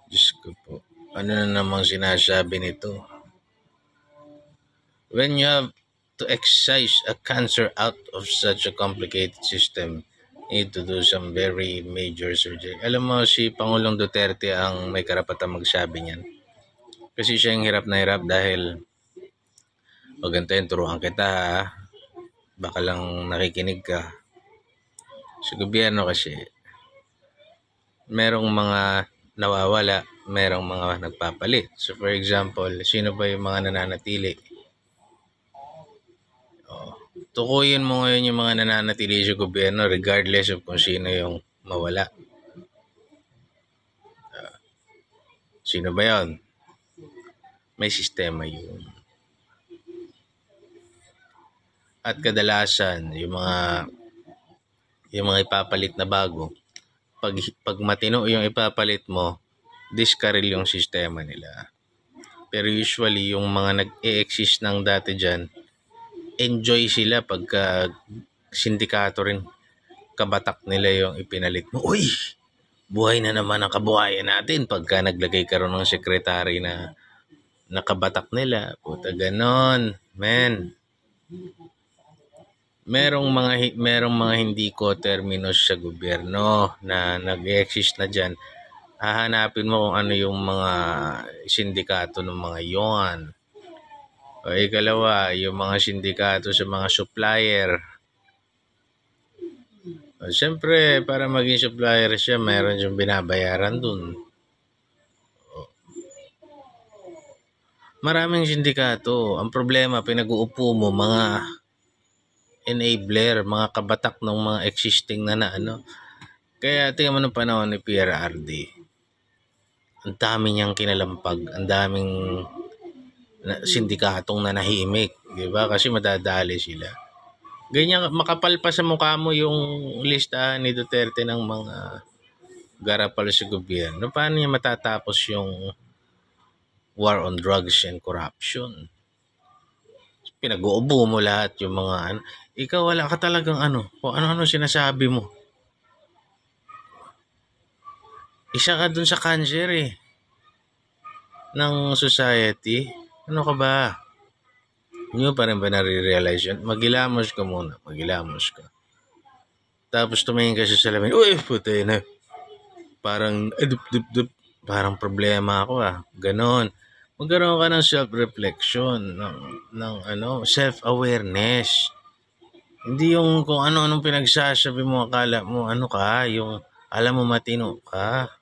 Diyos ko po. Ano na namang sinasabi nito? When you have to excise a cancer out of such a complicated system, you need to do some very major surgery. Alam mo, si Pangulong Duterte ang may karapatang magsabi niyan. Kasi siya yung hirap na hirap dahil o ganito yun, turuan kita ha. Baka lang nakikinig ka. Sa gobyerno kasi, merong mga nawawala, merong mga nagpapalit. So for example, sino ba yung mga nananatili? Tukuyin mo ngayon yung mga nananatili sa gobyerno regardless of kung sino yung mawala. Sino ba yon? May sistema yun. At kadalasan, yung mga ipapalit na bago, pag matino yung ipapalit mo, diskaril yung sistema nila. Pero usually, yung mga nag-e-exist ng dati dyan, enjoy sila pagka sindikato rin. Kabatak nila yung ipinalit mo. Uy! Buhay na naman ang kabuhayan natin pagka naglagay ka rin ng sekretary na nakabatak nila. Puta ganon, men. Merong mga hindi ko-terminus sa gobyerno na nag-exist na diyan. Hahanapin mo kung ano yung mga sindikato ng mga yon. O ikalawa, yung mga sindikato sa mga supplier. O, siyempre, para maging supplier siya, mayroon siyang binabayaran dun. Maraming sindikato. Ang problema, pinag-uupo mo mga enabler, mga kabatak ng mga existing na ano. Kaya tingnan mo ng panahon ni PRRD. Ang dami niyang kinalampag, ang daming sindikatong nanahimik, di ba? Kasi madadali sila. Ganyan, makapal pa sa mukha mo yung listahan ni Duterte ng mga garapal sa gobyerno. Paano niya matatapos yung war on drugs and corruption? Pinag-uubo mo lahat yung mga ano. Ikaw wala ka talagang ano, kung ano-ano sinasabi mo. Isa ka dun sa cancer ng society. Ano ka ba? Hindi mo pa rin ba nare-realize yun? Magilamos ka muna. Magilamos ka. Tapos tumingin ka sa salamin. Uy, puti na. Parang, parang problema ako Ganon. Magkaroon ka ng self-reflection, ng self-awareness. Hindi yung kung ano-anong pinagsasabi mo, akala mo, ano ka, yung alam mo matino ka.